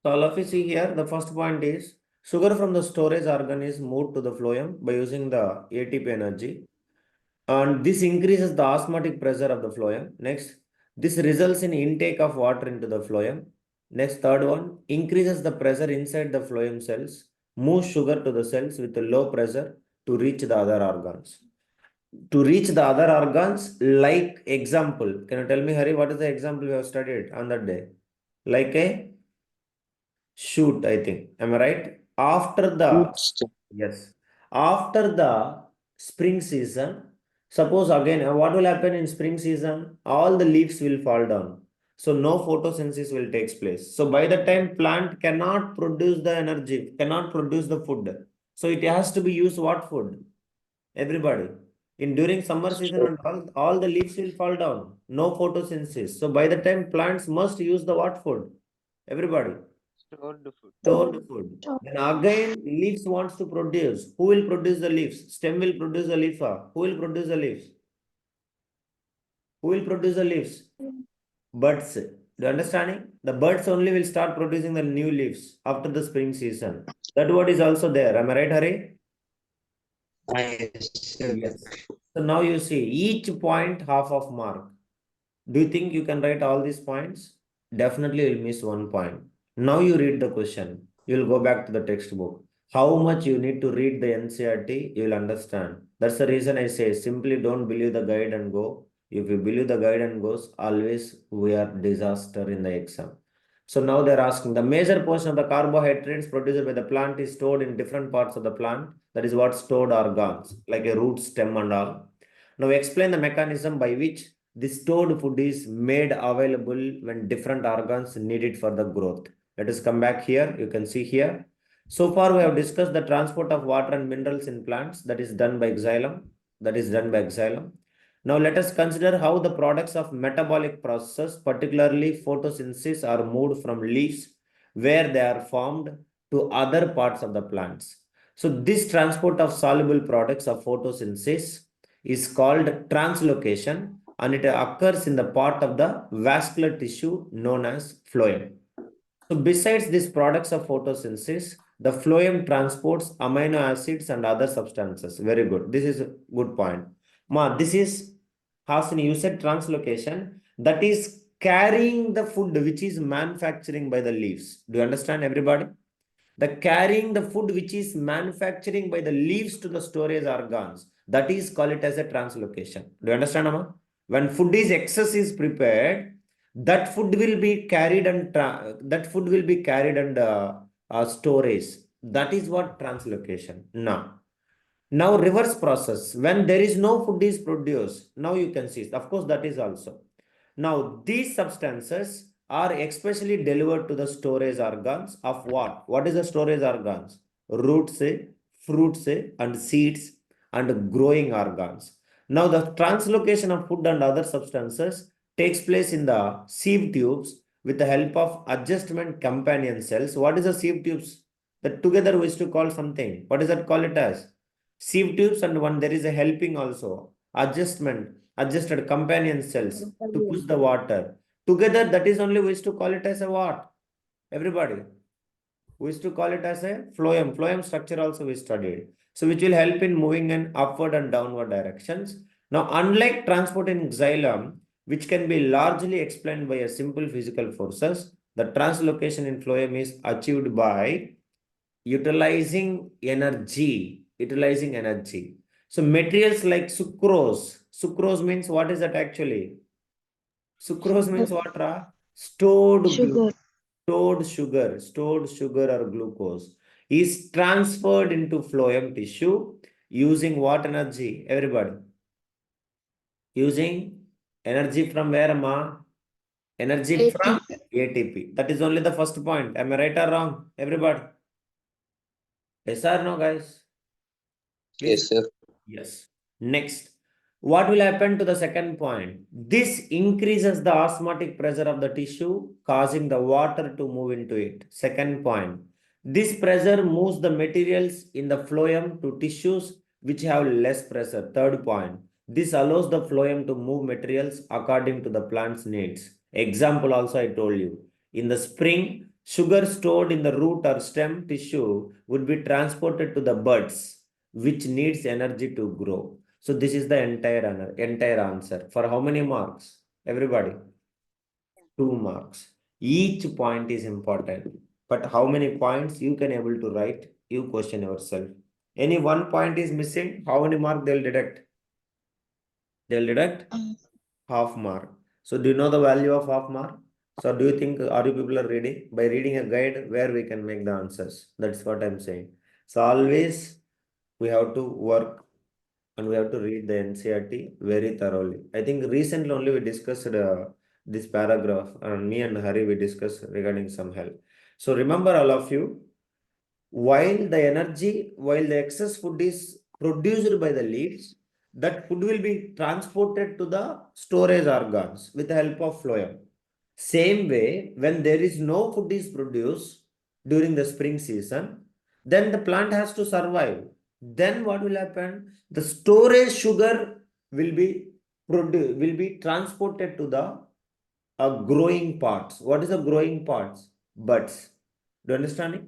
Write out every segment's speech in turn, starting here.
So all of you see here, the first point is sugar from the storage organ is moved to the phloem by using the ATP energy. And this increases the osmotic pressure of the phloem. Next, this results in intake of water into the phloem. Next, third one, increases the pressure inside the phloem cells, moves sugar to the cells with a low pressure to reach the other organs. To reach the other organs, like example, can you tell me, Hari, what is the example we have studied on that day? Like a shoot, I think. Am I right? After the, yes, after the spring season, suppose again, what will happen in spring season? All the leaves will fall down. So no photosynthesis will take place. So by the time plant cannot produce the energy, cannot produce the food. So it has to be used what food? Everybody. In during summer season and all the leaves will fall down. No photosynthesis. So by the time plants must use the what food? Everybody. Stored food. Stored food. Then again leaves wants to produce. Who will produce the leaves? Stem will produce the leaf. Who will produce the leaves? Who will produce the leaves? Birds. Do you understanding? The birds only will start producing the new leaves after the spring season. That word is also there. Am I right, Hari? Yes. So now you see each point half of mark. Do you think you can write all these points? Definitely you'll miss one point. Now you read the question. You'll go back to the textbook. How much you need to read the NCERT, you'll understand. That's the reason I say simply don't believe the guide and go. If you believe the guide and goes, always we are disaster in the exam. So now they're asking the major portion of the carbohydrates produced by the plant is stored in different parts of the plant. That is what stored organs, like a root, stem and all. Now explain the mechanism by which the stored food is made available when different organs need it for the growth. Let us come back here. You can see here. So far, we have discussed the transport of water and minerals in plants that is done by xylem. Now, let us consider how the products of metabolic processes, particularly photosynthesis, are moved from leaves where they are formed to other parts of the plants. So, this transport of soluble products of photosynthesis is called translocation and it occurs in the part of the vascular tissue known as phloem. So besides these products of photosynthesis, the phloem transports amino acids and other substances. Very good. This is a good point. Ma, this is, Hasini, you said translocation. That is carrying the food which is manufacturing by the leaves. Do you understand, everybody? The carrying the food which is manufacturing by the leaves to the storage organs. That is called it as a translocation. Do you understand, Amma? When food is excess is prepared, that food will be carried and storage. That is what translocation. Now reverse process. When there is no food is produced, now you can see. Of course, that is also. Now these substances are especially delivered to the storage organs of what? What is the storage organs? Roots, fruits, and seeds and growing organs. Now the translocation of food and other substances takes place in the sieve tubes with the help of adjustment companion cells. What is the sieve tubes? That together we used to call something. What is that call it as? Sieve tubes and one there is a helping also. Adjusted companion cells to push the water. Together that is only we used to call it as a what? Everybody. We used to call it as a phloem. Phloem structure also we studied. So which will help in moving in upward and downward directions. Now unlike transport in xylem, which can be largely explained by a simple physical forces, the translocation in phloem is achieved by utilizing energy. So materials like sucrose. Sucrose means what is that actually? Sucrose means what, Ra? Sugar. Stored sugar or glucose is transferred into phloem tissue using what energy? Everybody. Using energy from where, Ma? Energy from ATP. That is only the first point. Am I right or wrong? Everybody. Yes or no, guys? Please. Yes, sir. Yes. Next, what will happen to the second point? This increases the osmotic pressure of the tissue, causing the water to move into it. Second point, this pressure moves the materials in the phloem to tissues which have less pressure. Third point, this allows the phloem to move materials according to the plant's needs. Example also I told you. In the spring, Sugar stored in the root or stem tissue would be transported to the buds, which needs energy to grow. So this is the entire answer. For how many marks? Everybody? 2 marks. Each point is important. But how many points you can able to write? You question yourself. Any one point is missing, how many mark they'll deduct? They'll deduct half mark. So do you know the value of half mark? So do you think, are you people are ready? By reading a guide where we can make the answers. That's what I'm saying. So always we have to work and we have to read the NCERT very thoroughly. I think recently only we discussed this paragraph, and me and Hari we discussed regarding some help. So remember all of you, while the excess food is produced by the leaves, that food will be transported to the storage organs with the help of phloem. Same way, when there is no food is produced during the spring season, then the plant has to survive. Then what will happen? The storage sugar will be transported to the growing parts. What is the growing parts? Buds. Do you understand it?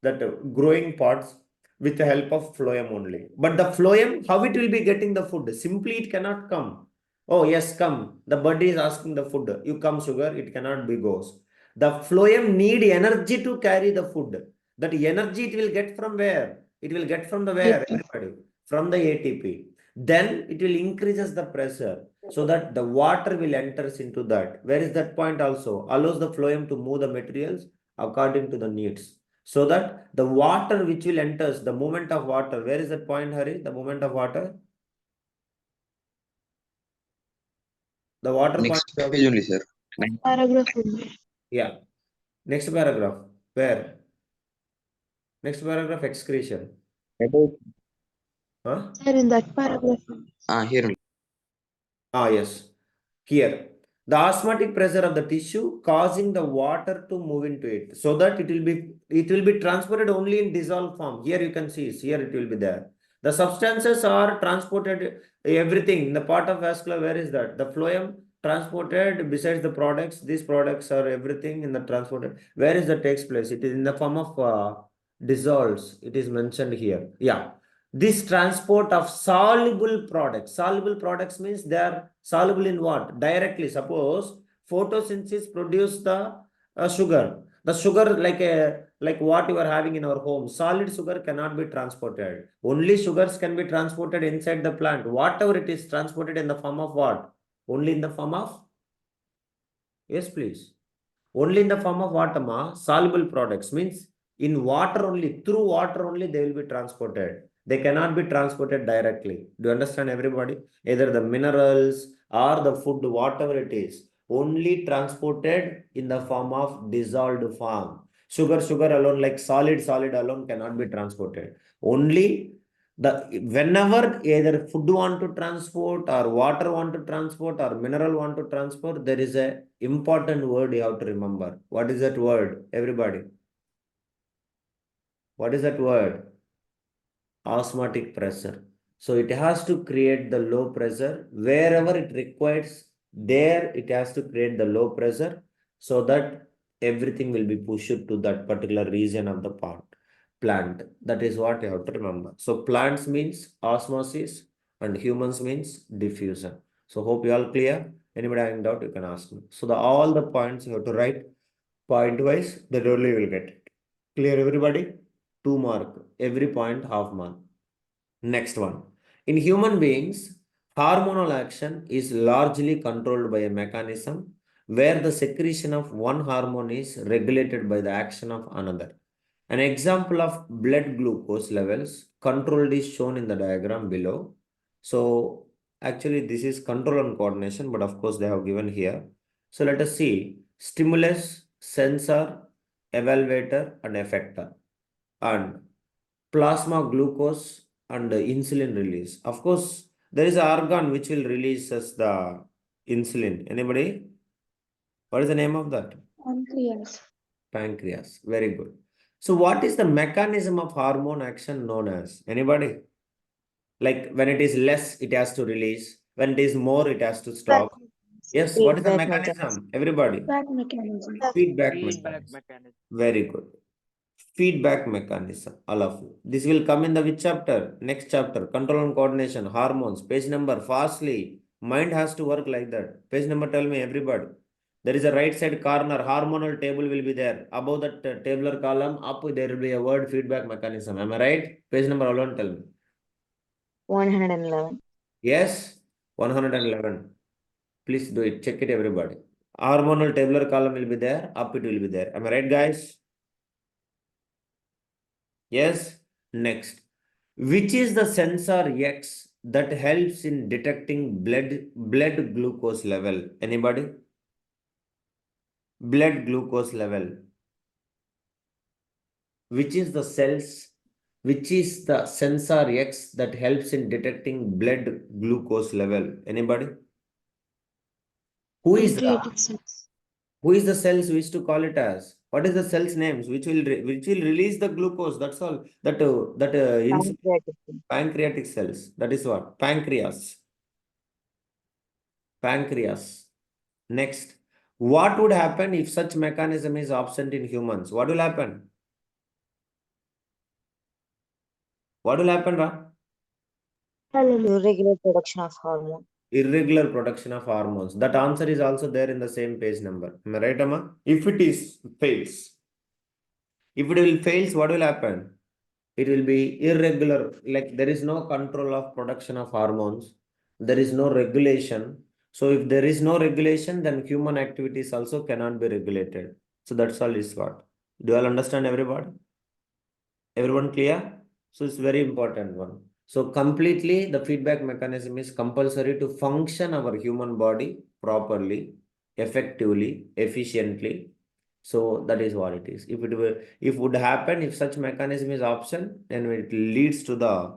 That growing parts with the help of phloem only. But the phloem, how it will be getting the food? Simply it cannot come. Oh yes, come. The bud is asking the food. You come, sugar. It cannot be goes. The phloem need energy to carry the food. That energy it will get from where? It will get from the where? Everybody. From the ATP. Then it will increases the pressure so that the water will enters into that. Where is that point also? Allows the phloem to move the materials according to the needs. So that the water which will enters, the movement of water, where is that point, Hari? The movement of water? The water point. Next page only, sir. Paragraph only. Yeah. Next paragraph. Where? Next paragraph, excretion. About Huh? Sir, in that paragraph only. here only. Ah, yes. Here, the osmotic pressure of the tissue causing the water to move into it, so that it will be transported only in dissolved form. Here you can see, here it will be there. The substances are transported, everything in the part of vascular. Where is that? The phloem transported besides the products. These products are everything in the transported. Where is that takes place? It is in the form of dissolves. It is mentioned here. Yeah. This transport of soluble products. Soluble products means they are soluble in what? Directly. Suppose photosynthesis produce the sugar. The sugar like what you are having in our home. Solid sugar cannot be transported. Only sugars can be transported inside the plant. Whatever it is transported in the form of what? Only in the form of? Yes, please. Only in the form of water, ma. Soluble products means in water only, through water only they will be transported. They cannot be transported directly. Do you understand, everybody? Either the minerals or the food, whatever it is, only transported in the form of dissolved form. Sugar alone, like solid alone cannot be transported. Only the whenever either food want to transport or water want to transport or mineral want to transport, there is a important word you have to remember. What is that word, everybody? What is that word? Osmotic pressure. So it has to create the low pressure wherever it requires. There it has to create the low pressure so that everything will be pushed to that particular region of the plant. That is what you have to remember. So plants means osmosis and humans means diffusion. So hope you all clear. Anybody having doubt, you can ask me. So all the points you have to write point wise, that only you will get it. Clear, everybody? 2 mark. Every point half mark. Next one. In human beings, hormonal action is largely controlled by a mechanism where the secretion of one hormone is regulated by the action of another. An example of blood glucose levels controlled is shown in the diagram below. So actually this is control and coordination, but of course they have given here. So let us see stimulus, sensor, evaluator and effector, and plasma glucose and insulin release. Of course, there is an organ which will release us the insulin. Anybody? What is the name of that? Pancreas. Pancreas. Very good. So what is the mechanism of hormone action known as? Anybody? Like when it is less, it has to release. When it is more, it has to stop. Yes, what is the Feedback mechanism? Everybody. That mechanism. Feedback Feedback mechanism. mechanism. Very good. Feedback mechanism. All of you. This will come in the which chapter? Next chapter. Control and coordination. Hormones. Page number. Fastly. Mind has to work like that. Page number. Tell me everybody. There is a right side corner. Hormonal table will be there. Above that tabular column, up there will be a word feedback mechanism. Am I right? Page number alone. Tell me. 111. Yes. 111. Please do it. Check it, everybody. Hormonal tabular column will be there. Up it will be there. Am I right, guys? Yes. Next. Which is the sensor X that helps in detecting blood glucose level? Anybody? Blood glucose level. Which is the sensor X that helps in detecting blood glucose level? Anybody? Who is Pancreatic cells. the cells we used to call it as? What is the cell's names which will release the glucose? That's all. Pancreatic. Pancreatic cells. That is what? Pancreas. Pancreas. Next. What would happen if such mechanism is absent in humans? What will happen? What will happen, Ra? Irregular production of hormone. Irregular production of hormones. That answer is also there in the same page number. Am I right, Amma? If it is fails. If it will fails, what will happen? It will be irregular. Like there is no control of production of hormones. There is no regulation. So if there is no regulation, then human activities also cannot be regulated. So that's all is what. Do you all understand, everybody? Everyone clear? So it's very important one. So completely the feedback mechanism is compulsory to function our human body properly, effectively, efficiently. So that is what it is. If would happen, if such mechanism is absent, then it leads to the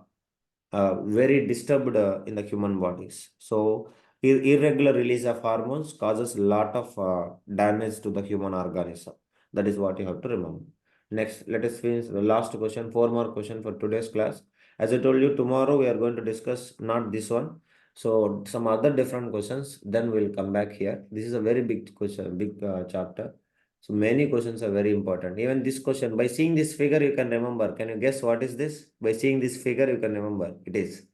very disturbed in the human bodies. So irregular release of hormones causes a lot of damage to the human organism. That is what you have to remember. Next, let us finish the last question, 4 more questions for today's class. As I told you, tomorrow we are going to discuss not this one. So some other different questions, then we'll come back here. This is a very big question, big chapter. So many questions are very important. Even this question, by seeing this figure, you can remember. Can you guess what is this? By seeing this figure, you can remember. It is.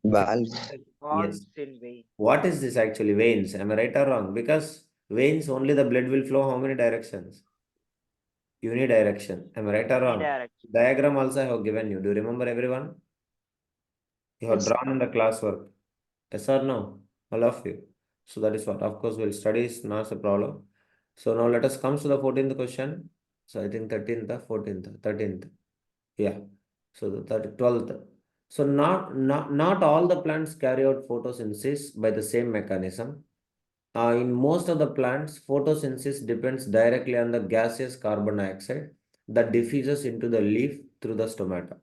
Valve. Yes. Valves in vein. What is this actually? Veins. Am I right or wrong? Because veins, only the blood will flow how many directions? Unidirection. Am I right or wrong? Unidirectional. Diagram also I have given you. Do you remember, everyone? You have Yes. drawn in the classwork. Yes or no? All of you. So that is what. Of course, we'll study is not a problem. So now let us come to the 14th question. So I think 13th, 14th, 13th. Yeah. So the 12th. So not all the plants carry out photosynthesis by the same mechanism. In most of the plants, photosynthesis depends directly on the gaseous carbon dioxide that diffuses into the leaf through the stomata.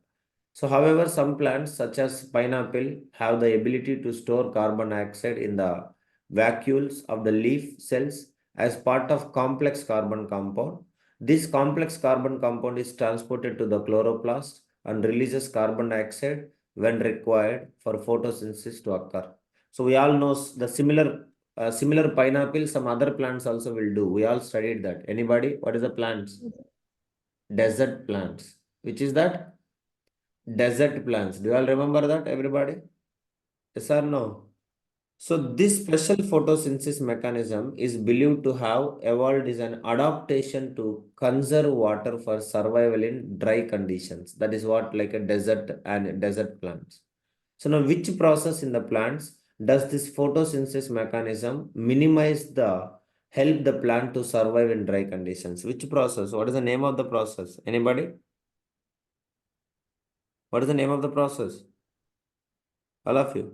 So, however, some plants, such as pineapple, have the ability to store carbon dioxide in the vacuoles of the leaf cells as part of complex carbon compound. This complex carbon compound is transported to the chloroplast and releases carbon dioxide when required for photosynthesis to occur. So, we all know the similar pineapple, some other plants also will do. We all studied that. Anybody? What is the plants? Desert plants. Which is that? Desert plants. Do you all remember that, everybody? Yes or no? So this special photosynthesis mechanism is believed to have evolved as an adaptation to conserve water for survival in dry conditions. That is what like a desert and desert plants. So now which process in the plants does this photosynthesis mechanism help the plant to survive in dry conditions? Which process? What is the name of the process? Anybody? What is the name of the process? All of you.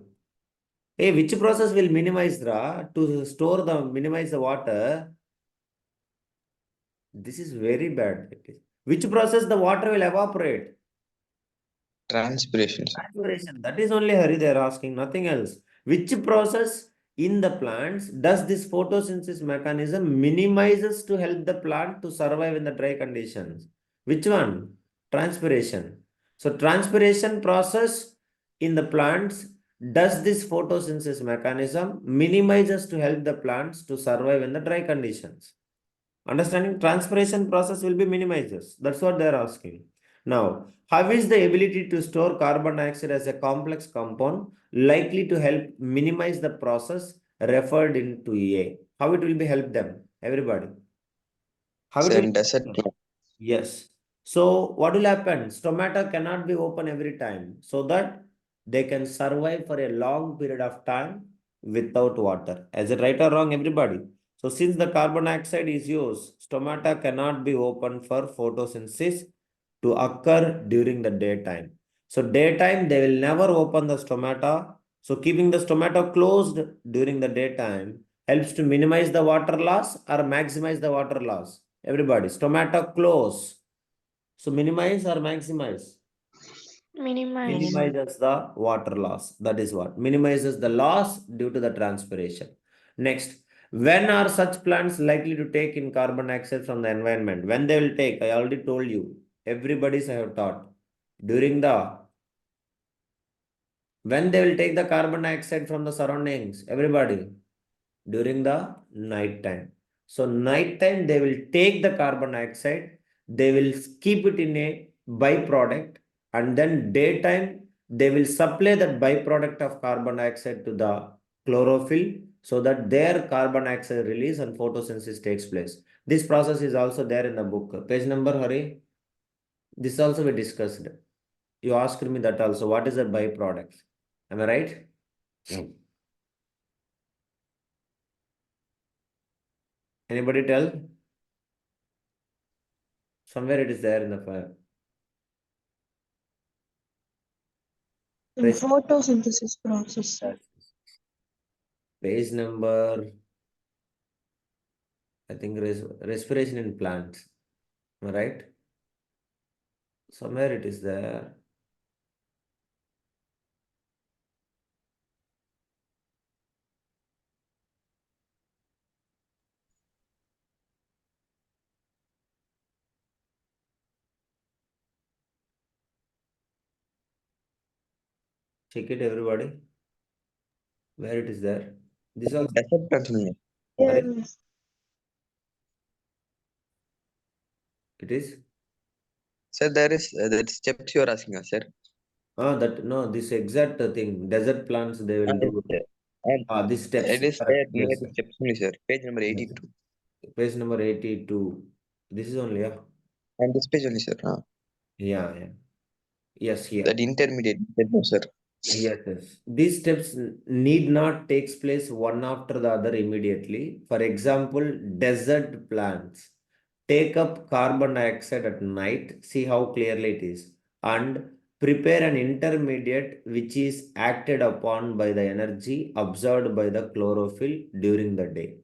Hey, which process will minimize minimize the water? This is very bad. Which process the water will evaporate? Transpiration, sir. Transpiration. That is only Hari they are asking, nothing else. Which process in the plants does this photosynthesis mechanism minimizes to help the plant to survive in the dry conditions? Which one? Transpiration. So transpiration process in the plants Does this photosynthesis mechanism minimizes to help the plants to survive in the dry conditions? Understanding transpiration process will be minimizes. That's what they're asking. Now, how is the ability to store carbon dioxide as a complex compound likely to help minimize the process referred into A? How it will be help them? Everybody. How it Sir, will desert help them? plant. Yes. So what will happen? Stomata cannot be open every time so that they can survive for a long period of time without water. Is it right or wrong, everybody? So since the carbon dioxide is used, stomata cannot be open for photosynthesis to occur during the daytime. So daytime, they will never open the stomata. So keeping the stomata closed during the daytime helps to minimize the water loss or maximize the water loss. Everybody, stomata close. So minimize or maximize? Minimize. Minimizes the water loss. That is what? Minimizes the loss due to the transpiration. Next, when are such plants likely to take in carbon dioxide from the environment? When they will take, I already told you. Everybody's I have taught. During the, when they will take the carbon dioxide from the surroundings, everybody, during the night time. So night time they will take the carbon dioxide, they will keep it in a byproduct, and then daytime they will supply that byproduct of carbon dioxide to the chlorophyll so that their carbon dioxide release and photosynthesis takes place. This process is also there in the book. Page number, Hari. This also we discussed. You asked me that also. What is the byproduct? Am I right? Anybody tell? Somewhere it is there in the file. In photosynthesis process, sir. Page number, I think respiration in plants. Am I right? Somewhere it is there. Check it, everybody. Where it is there. This also. Desert plants ఉన్నాయి. Yes. It is. Sir, there is that steps you are asking us, sir. That no, this exact thing. Desert plants they will Yes, do. sir. And These steps. it is Correct. there near Yes, the sir. steps only, sir. Page number Yes, 82. sir. Page number 82. This is only, yeah. And this page only, sir. Yeah, yeah. Yes, here. That intermediate, no, sir. Yes, yes. These steps need not takes place one after the other immediately. For example, desert plants take up carbon dioxide at night, see how clearly it is, and prepare an intermediate which is acted upon by the energy absorbed by the chlorophyll during the day.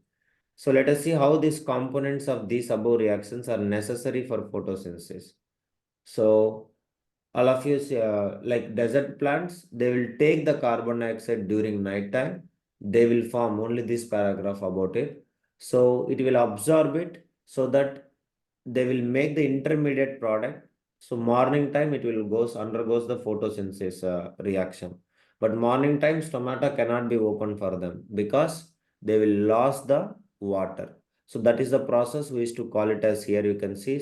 So let us see how these components of these above reactions are necessary for photosynthesis. So all of you like desert plants, they will take the carbon dioxide during night time. They will form only this paragraph about it. So it will absorb it so that they will make the intermediate product. So morning time it will undergoes the photosynthesis reaction. But morning time stomata cannot be open for them because they will lose the water. So that is the process we used to call it as here you can see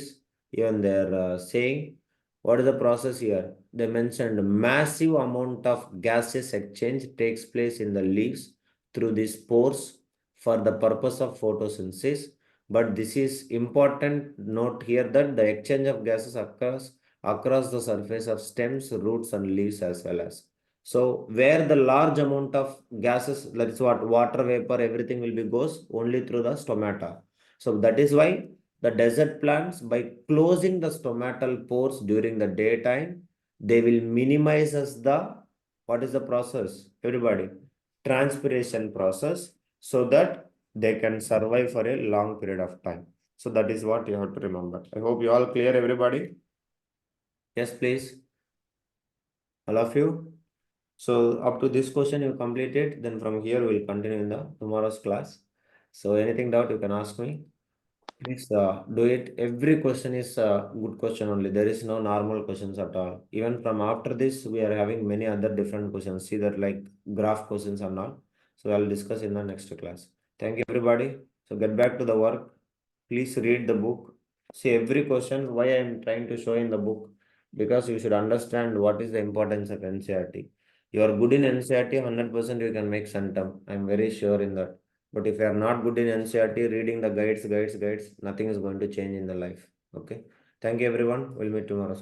even they're saying what is the process here? They mentioned massive amount of gaseous exchange takes place in the leaves through these pores for the purpose of photosynthesis. But this is important note here that the exchange of gases occurs across the surface of stems, roots, and leaves as well as. So where the large amount of gases, that's what water vapor, everything will be goes only through the stomata. So that is why the desert plants, by closing the stomatal pores during the daytime, they will minimize as the, what is the process? Everybody, transpiration process so that they can survive for a long period of time. So that is what you have to remember. I hope you all clear, everybody. Yes, please. All of you. So up to this question you completed. Then from here we'll continue in the tomorrow's class. So anything doubt you can ask me. Please do it. Every question is a good question only. There is no normal questions at all. Even from after this, we are having many other different questions. See that like graph questions and all. So I'll discuss in the next class. Thank you, everybody. So get back to the work. Please read the book. See every question why I am trying to show in the book, because you should understand what is the importance of NCRT. You are good in NCRT, 100% you can make centum. I'm very sure in that. But if you are not good in NCRT, reading the guides, nothing is going to change in the life. Okay. Thank you, everyone. We'll meet tomorrow.